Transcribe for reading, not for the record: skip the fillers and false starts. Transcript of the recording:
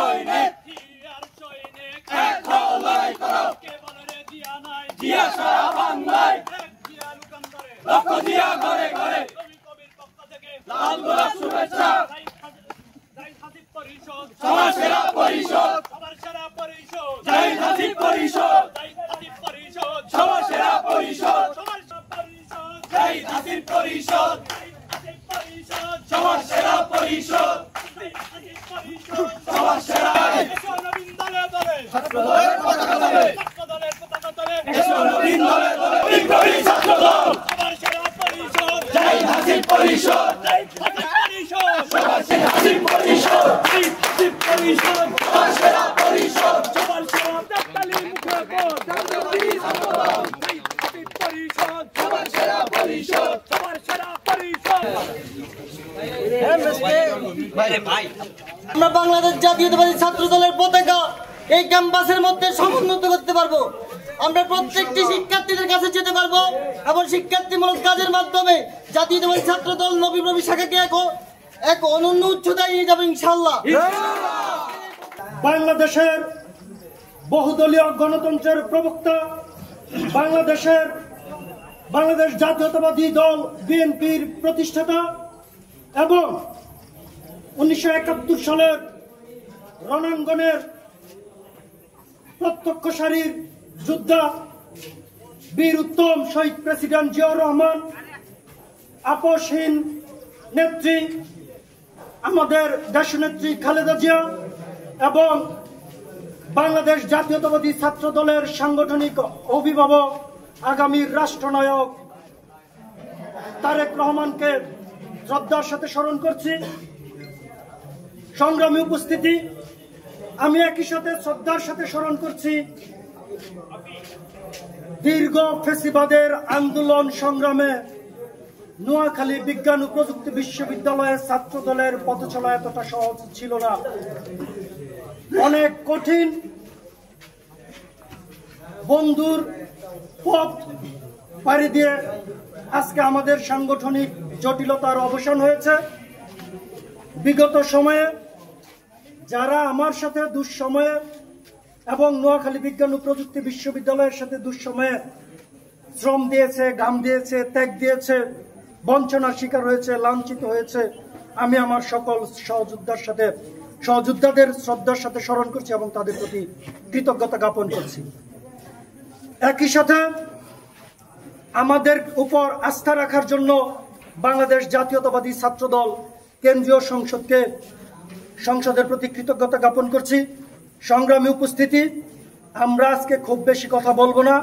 সৈনিক এক হও লড়াই করো কে বলে রে জিয়া নাই জিয়া সারা বাংলায় লক্ষ জিয়া ঘরে ঘরে কবির পক্ষ থেকে লাল গোলাপ শুভেচ্ছা সবার সেরা পরিষদ সবার সেরা পরিষদ জাহিদ হাসিব পরিষদ সবার সেরা পরিষদ জাহিদ হাসিব পরিষদ সবার সেরা পরিষদ সবার সেরা নবীন দলে দলে ছাত্র দলের পতাকা দলে ছাত্র দলের পতাকা দলে নবীন দলে দলে বিপ্লবী ছাত্র দল সবার সেরা পরিষদ জাহিদ হাসিব পরিষদ সবার সেরা হাসিব পরিষদ হাসিব পরিষদ সবার সেরা পরিষদ সবার সেরা তালি মুখে কর জাতীয় ছাত্র দল হাসিব পরিষদ সবার সেরা পরিষদ সবার সেরা পরিষদ। আমরা বাংলাদেশ জাতীয়তাবাদী ছাত্র দলের পতাকা এই ক্যাম্পাসের মধ্যে সমুন্নত করতে পারবো। আমরা প্রত্যেকটি শিক্ষার্থীদের কাছে যেতে পারবো এবং শিক্ষার্থীমূলক কাজের মাধ্যমে জাতীয়তাবাদী ছাত্র দল নবী শাখাকে এক অনন্য উচ্চতায় নিয়ে যাবে ইনশাআল্লাহ। বাংলাদেশের বহুদলীয় গণতন্ত্রের প্রবক্তা বাংলাদেশ জাতীয়তাবাদী দল বিএনপির প্রতিষ্ঠাতা এবং 1971 সালের রণাঙ্গনের প্রত্যক্ষ সারির যোদ্ধা বীর উত্তম শহীদ প্রেসিডেন্ট জিয়াউর রহমান, আপসহীন নেত্রী আমাদের দেশনেত্রী খালেদা জিয়া এবং বাংলাদেশ জাতীয়তাবাদী ছাত্র দলের সাংগঠনিক অভিভাবক আগামীর রাষ্ট্রনায়ক তারেক রহমানকে শ্রদ্ধার সাথে স্মরণ করছি। সংগ্রামী উপস্থিতি, আমি একই সাথে শ্রদ্ধার সাথে স্মরণ করছি দীর্ঘ ফ্যাসিবাদের আন্দোলন সংগ্রামে নোয়াখালী বিজ্ঞান ও প্রযুক্তি বিশ্ববিদ্যালয়ের ছাত্র দলের পথ চলা এতটা সহজ ছিল না। অনেক কঠিন বন্ধুর পথ পাড়ি দিয়ে আজকে আমাদের সাংগঠনিক জটিলতার অবসান হয়েছে। বিগত সময়ে যারা আমার সাথে দুঃসময়ে এবং নোয়াখালী বিজ্ঞান ও প্রযুক্তি বিশ্ববিদ্যালয়ের সাথে দুঃসময়ে শ্রম দিয়েছে, ঘাম দিয়েছে, ত্যাগ দিয়েছে, বঞ্চনার শিকার হয়েছে, লাঞ্ছিত হয়েছে, আমি আমার সকল সহযোদ্ধাদের শ্রদ্ধার সাথে স্মরণ করছি এবং তাদের প্রতি কৃতজ্ঞতা জ্ঞাপন করছি। একই সাথে আমাদের উপর আস্থা রাখার জন্য বাংলাদেশ জাতীয়তাবাদী ছাত্র দল কেন্দ্রীয় সংসদের প্রতি কৃতজ্ঞতা জ্ঞাপন করছি। সংগ্রামী উপস্থিতি, আমরা আজকে খুব বেশি কথা বলবো না।